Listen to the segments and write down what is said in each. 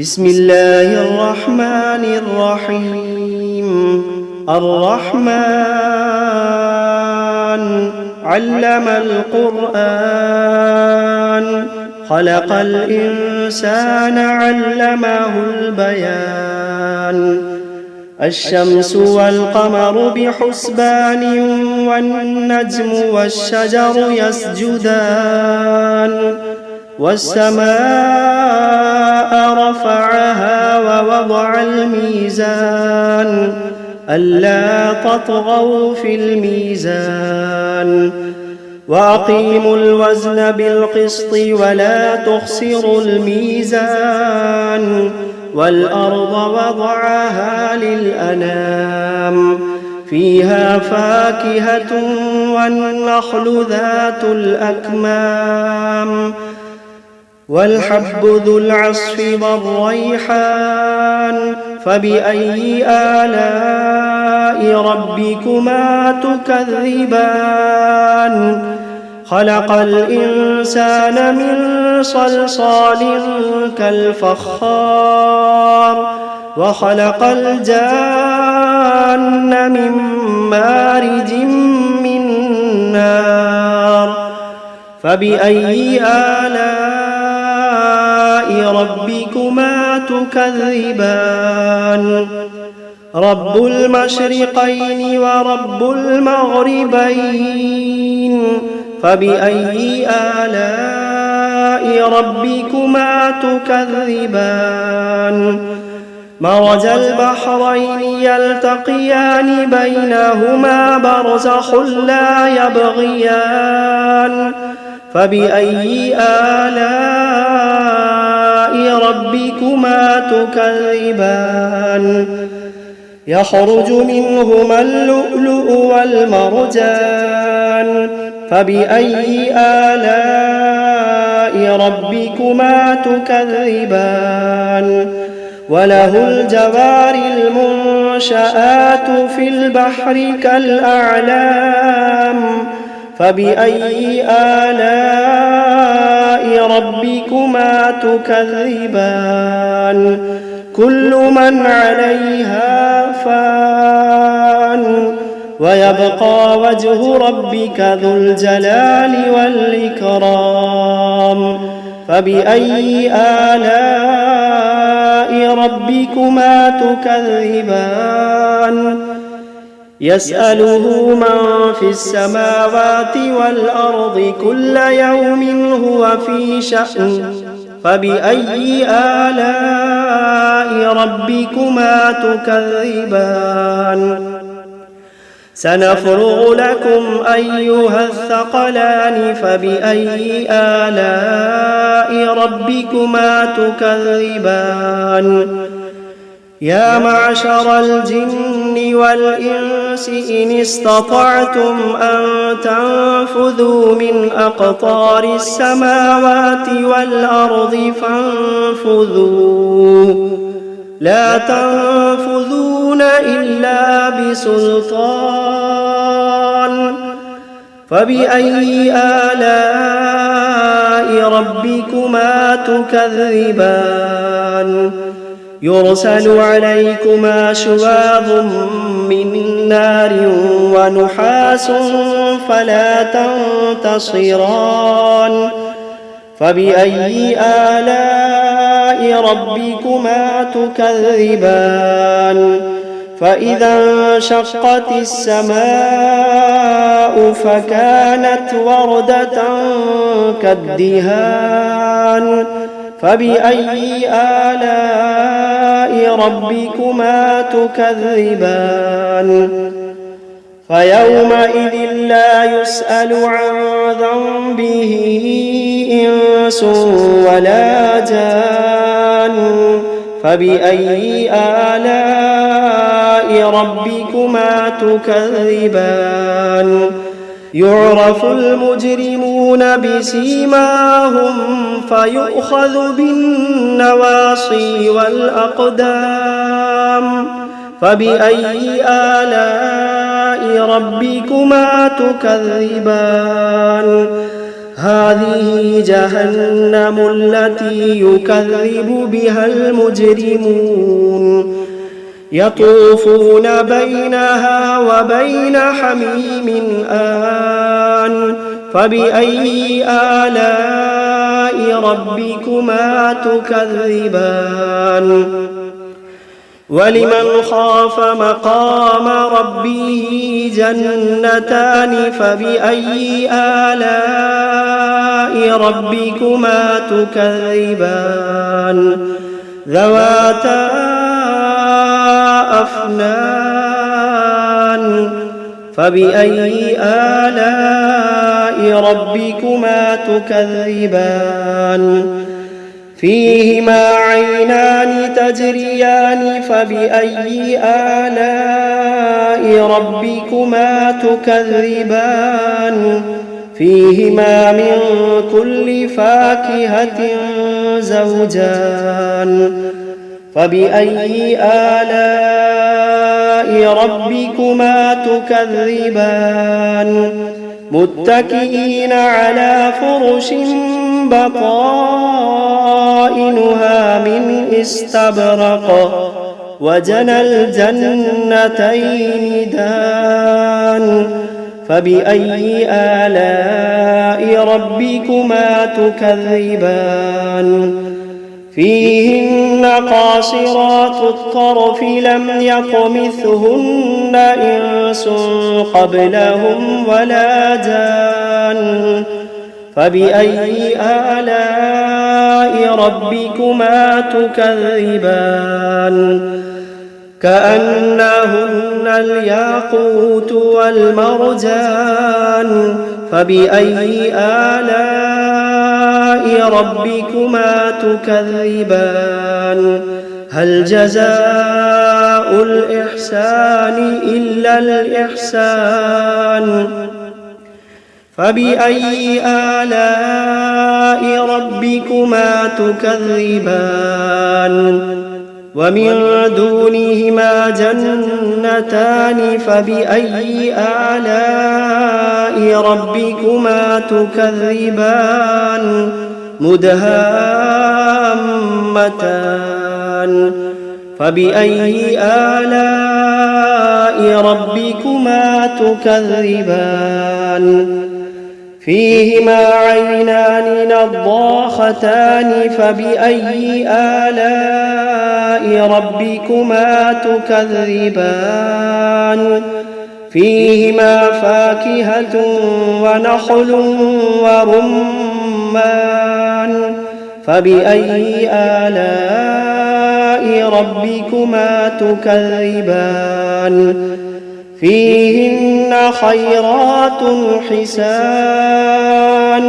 بسم الله الرحمن الرحيم. الرحمن علم القرآن، خلق الإنسان علمه البيان. الشمس والقمر بحسبان، والنجم والشجر يسجدان. والسماء رفعها ووضع الميزان، ألا تطغوا في الميزان. وأقيموا الوزن بالقسط ولا تخسروا الميزان. والأرض وضعها للأنام، فيها فاكهة والنخل ذات الأكمام، والحب ذو العصف والريحان. فبأي آلاء ربكما تكذبان؟ خلق الإنسان من صلصال كالفخار، وخلق الجان من مارج من نار. فبأي آلاء ربكما تكذبان؟ رب المشرقين ورب المغربين. فبأي آلاء ربكما تكذبان؟ مرج البحرين يلتقيان، بينهما برزخ لا يبغيان. فبأي آلاء ربكما تكذبان؟ يخرج منهما اللؤلؤ والمرجان. فبأي آلاء ربكما تكذبان؟ وله الجوار المنشآت في البحر كالأعلام. فبأي آلاء ربكما تكذبان؟ كل من عليها فان، ويبقى وجه ربك ذو الجلال والإكرام. فبأي آلاء ربكما تكذبان؟ يسأله من في السماوات والأرض كل يوم هو في شأن. فبأي آلاء ربكما تكذبان؟ سنفرغ لكم أيها الثقلان. فبأي آلاء ربكما تكذبان؟ يا معشر الجن والإنس إن استطعتم أن تنفذوا من أقطار السماوات والأرض فانفذوا، لا تنفذون إلا بسلطان. فبأي آلاء ربكما تكذبان؟ يرسل عليكما شواظ من نار ونحاس فلا تنتصران. فبأي آلاء ربكما تكذبان؟ فإذا انشقت السماء فكانت وردة كالدهان. فبأي آلاء ربكما تكذبان؟ فيومئذ لا يسأل عن ذنبه إنس ولا جان. فبأي آلاء ربكما تكذبان؟ يعرف المجرمون بسيماهم فيؤخذ بالنواصي والأقدام. فبأي آلاء ربكما تكذبان؟ هذه جهنم التي يكذب بها المجرمون يطوفون بينها وبين حميم آن فبأي آلاء ربكما تكذبان ولمن خاف مقام ربه جنتان فبأي آلاء ربكما تكذبان ذواتا أفنان فبأي آلاء ربكما تكذبان فيهما عينان تجريان فبأي آلاء ربكما تكذبان فيهما من كل فاكهة زوجان فبأي آلاء ربكما تكذبان متكئين على فرش بطائنها من استبرق وجنى الجنتين دان فبأي آلاء ربكما تكذبان فيهن قاصرات الطرف لم يطمثهن إنس قبلهم ولا جان فبأي آلاء ربكما تكذبان كأنهن الياقوت والمرجان فبأي آلاء ربكما تكذبان هل جزاء الإحسان إلا الإحسان فبأي آلاء ربكما تكذبان ومن دونهما جنتان فبأي آلاء ربكما تكذبان مدهامتان فبأي آلاء ربكما تكذبان فيهما عينان نضاختان فبأي آلاء ربكما تكذبان فيهما فاكهة ونخل ورمان فبأي آلاء ربكما تكذبان فيهن خيرات حسان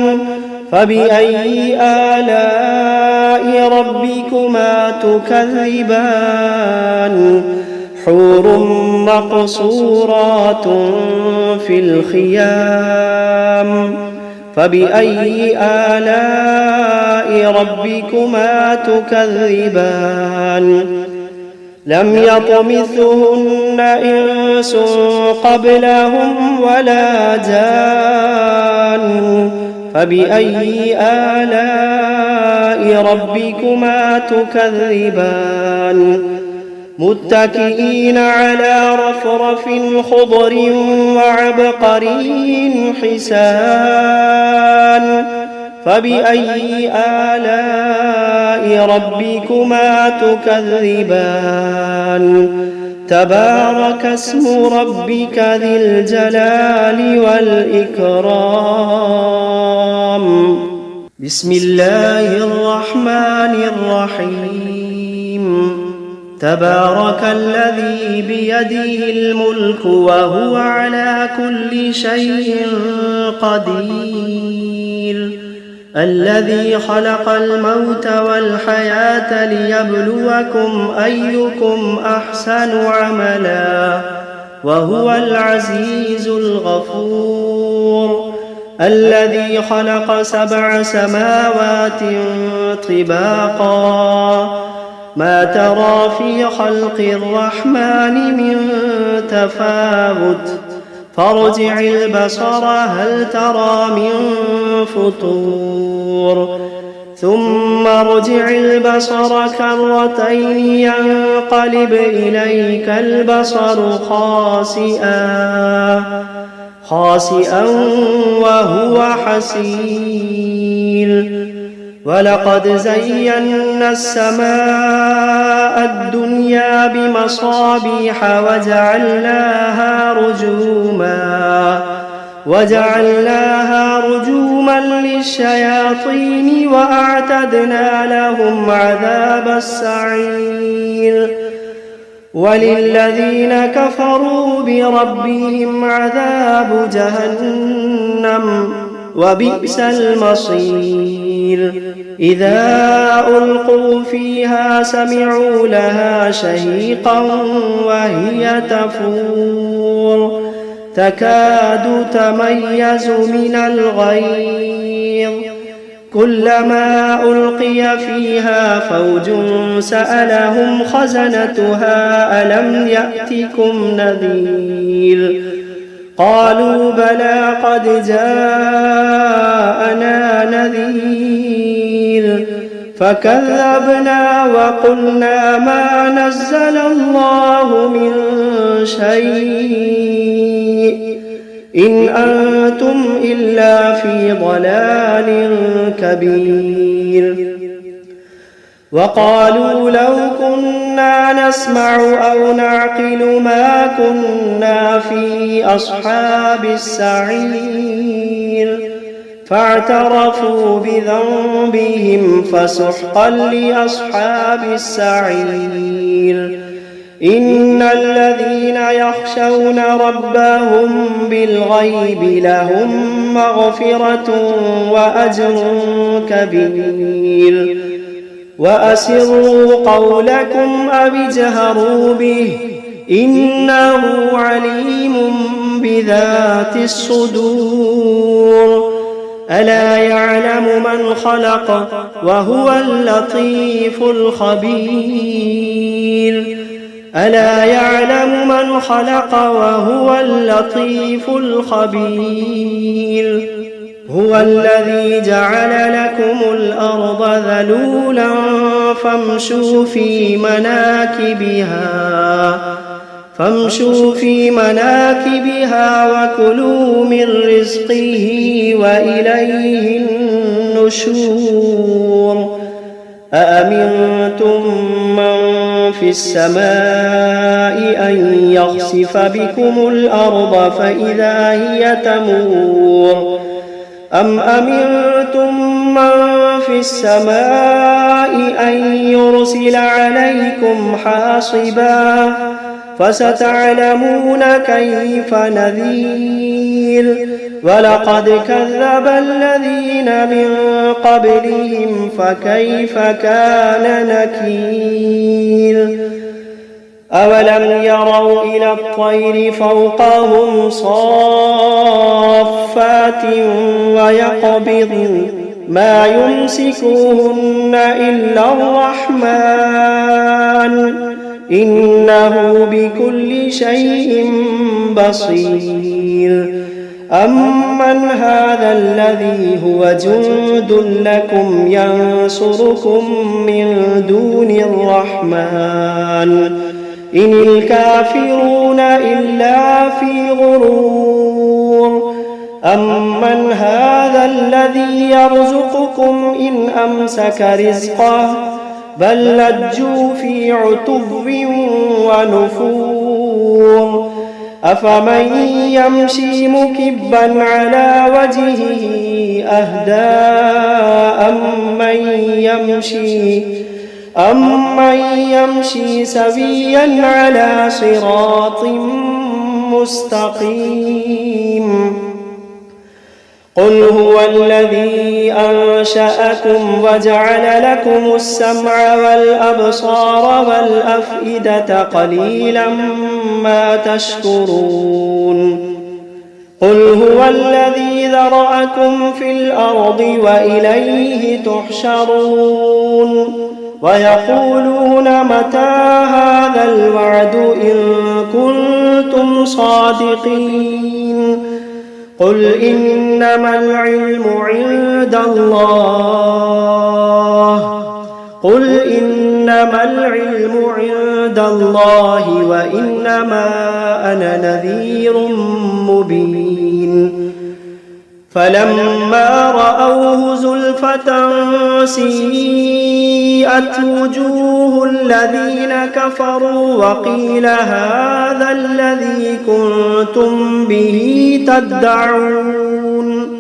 فبأي آلاء ربكما تكذبان حور مقصورات في الخيام فبأي آلاء ربكما تكذبان لم يطمثهن إنس قبلهم ولا جان فبأي آلاء ربكما تكذبان متكئين على رفرف خضر وعبقري حسان فبأي آلاء ربكما تكذبان تبارك اسم ربك ذي الجلال والإكرام بسم الله الرحمن الرحيم تبارك الذي بيده الملك وهو على كل شيء قدير الذي خلق الموت والحياة ليبلوكم أيكم أحسن عملا وهو العزيز الغفور الذي خلق 7 سماوات طباقا ما ترى في خلق الرحمن من تفاوت فارجع البصر هل ترى من فطور ثم ارجع البصر كرتين ينقلب إليك البصر خاسئا وهو حسير ولقد زينا السماء الدنيا بمصابيح وجعلناها رجوما للشياطين وأعتدنا لهم عذاب السعير وللذين كفروا بربهم عذاب جهنم وبئس المصير إذا ألقوا فيها سمعوا لها شهيقا وهي تفور تكاد تميز من الغيظ كلما ألقي فيها فوج سألهم خزنتها ألم يأتكم نذير قالوا بلى قد جاءنا نذير فكذبنا وقلنا ما نزل الله من شيء إن أنتم إلا في ضلال كبير وقالوا لو كنا نسمع أو نعقل ما كنا في أصحاب السعير فاعترفوا بذنبهم فسحقا لأصحاب السعير إن الذين يخشون ربهم بالغيب لهم مغفرة وأجر كبير وأسروا قولكم أو اجهروا به إنه عليم بذات الصدور ألا يعلم من خلق وهو اللطيف الخبير ألا يعلم من خلق وهو اللطيف الخبير هو الذي جعل لكم الأرض ذلولا فامشوا في مناكبها وكلوا من رزقه وإليه النشور أأمنتم من في السماء أن يخسف بكم الأرض فإذا هي تمور أم أمنتم من في السماء أن يرسل عليكم حاصبا فستعلمون كيف نذير ولقد كذب الذين من قبلهم فكيف كان نكير أولم يروا إلى الطير فوقهم صافات ويقبضن ما يمسكوهن إلا الرحمن إنه بكل شيء بصير أمن هذا الذي هو جند لكم ينصركم من دون الرحمن إن الكافرون إلا في غرور أمن هذا الذي يرزقكم إن أمسك رزقه بل لجوا في عتو ونفور أفمن يمشي مكبا على وجهه أهدى أمن يمشي سويا على صراط مستقيم قل هو الذي أنشأكم وجعل لكم السمع والأبصار والأفئدة قليلا ما تشكرون قل هو الذي ذرأكم في الأرض وإليه تحشرون ويقولون متى هذا الوعد إن كنتم كنتم صادقين قل إنما العلم عند الله وإنما أنا نذير مبين فلما رأوه زلفة سيئت وجوه الذين كفروا وقيل هذا الذي كنتم به تدعون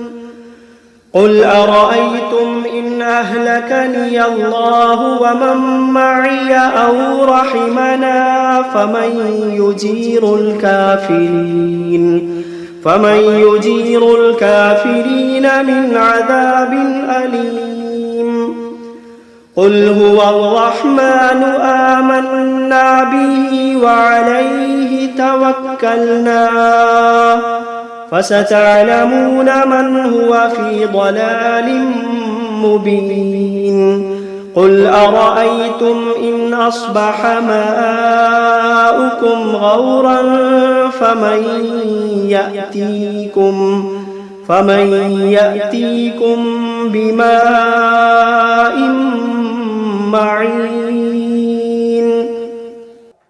قل أرأيتم إن أهلكني الله ومن معي أو رحمنا فمن يجير الكافرين من عذاب أليم قل هو الرحمن آمنا به وعليه توكلنا فستعلمون من هو في ضلال مبين قل أرأيتم إن أصبح ماؤكم غورا فمن يأتيكم بماء معين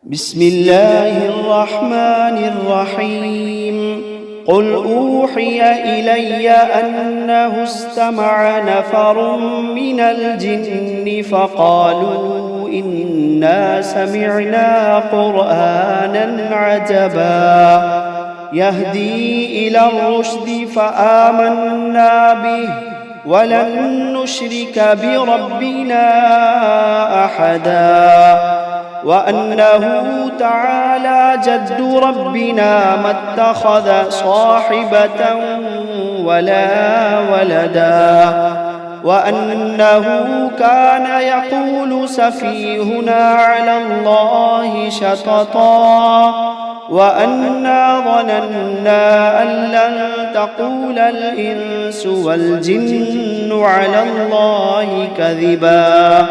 بسم الله الرحمن الرحيم قل أوحي إلي أنه استمع نفر من الجن فقالوا إنا سمعنا قرآنا عجبا يهدي إلى الرشد فآمنا به ولن نشرك بربنا أحدا وأنه تعالى جد ربنا ما اتخذ صاحبة ولا ولدا وأنه كان يقول سفيهنا على الله شططا وأنا ظننا أن لن تقول الإنس والجن على الله كذبا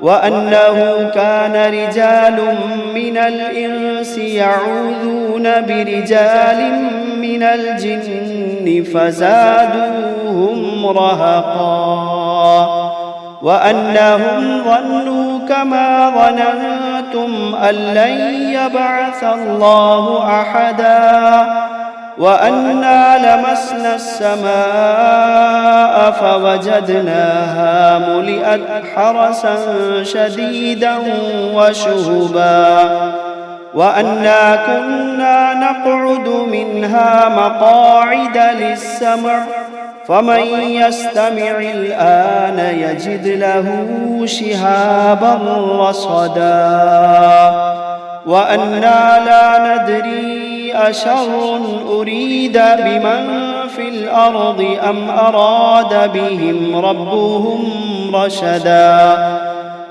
وأنه كان رجال من الإنس يعوذون برجال من الجن فزادوهم رهقا وأنهم ظنوا كما ظننتم أن لن يبعث الله أحدا وأنا لمسنا السماء فوجدناها ملئت حرسا شديدا وشهبا وأنا كنا نقعد منها مقاعد للسمع فمن يستمع الآن يجد له شهابا رصدا وأنا لا ندري أشر أريد بمن في الأرض أم أراد بهم ربهم رشدا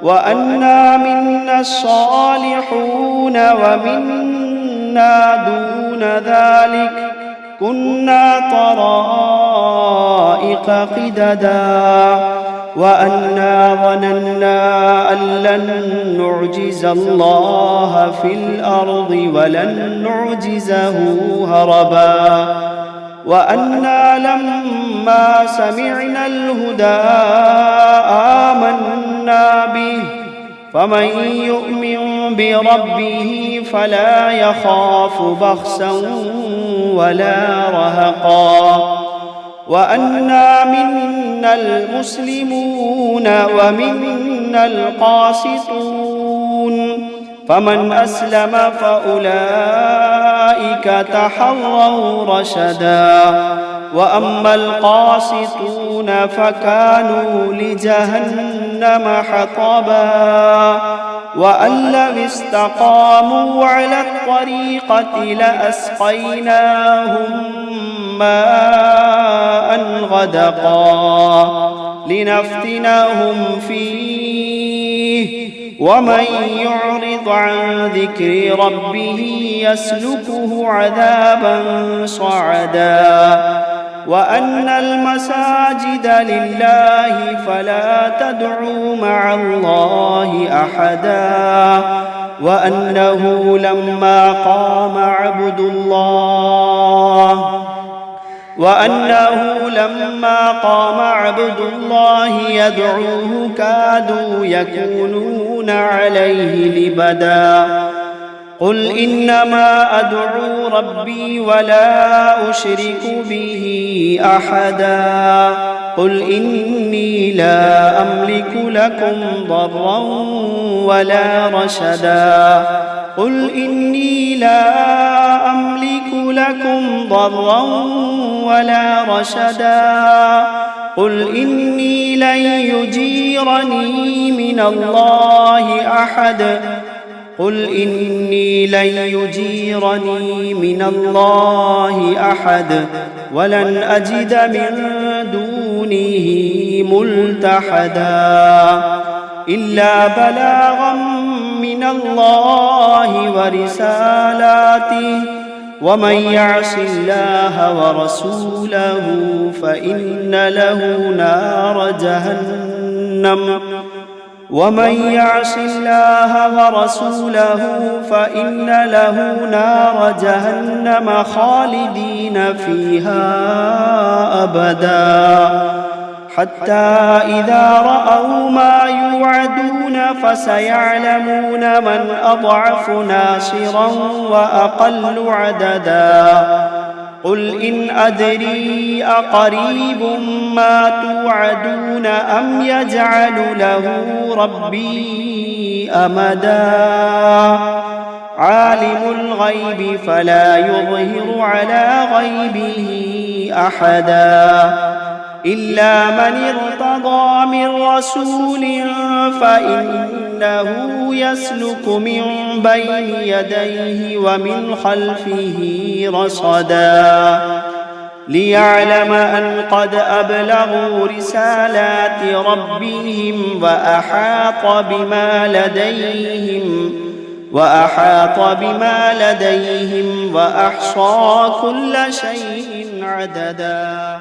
وأنا منا الصالحون ومنا دون ذلك كنا طرائق قددا وأنا ظننا أن لن نعجز الله في الأرض ولن نعجزه هربا وأنا لما سمعنا الهدى آمنا به فمن يؤمن بربه فلا يخاف بخسا ولا رهقا وأنا منا المسلمون ومنا القاسطون فمن أسلم فأولئك تحروا رشدا وأما القاسطون فكانوا لجهنم حطبا وأن لو استقاموا على الطريقة لأسقيناهم ماء غدقا لنفتنهم فيه ومن يعرض عن ذكر ربه يسلكه عذابا صعدا وأن المساجد لله فلا تدعوا مع الله أحدا وأنه لما قام عبد الله يدعوه كادوا يكونون عليه لبدا. قل إنما أدعو ربي ولا أشرك به أحدا. قل إني لا أملك لكم ضرا ولا رشدا. قل إني لا أملك لكم ضرا ولا رشدا. قل إني لن يجيرني من الله أحد. قل إني لن يجيرني من الله أحد ولن أجد من دونه ملتحدا إلا بلاغا من الله ورسالاته ومن يعص الله ورسوله فإن له نار جهنم خالدين فيها أبدا حتى إذا رأوا ما يوعدون فسيعلمون من أضعف ناصرا وأقل عددا. قل إن أدري أقريب ما توعدون أم يجعل له ربي أمدا. عالم الغيب فلا يظهر على غيبه أحدا إلا من ارتضى من رسول فإنه يسلك من بين يديه ومن خلفه رصدا ليعلم أن قد أبلغوا رسالات ربهم وأحاط بما لديهم وأحصى كل شيء عددا.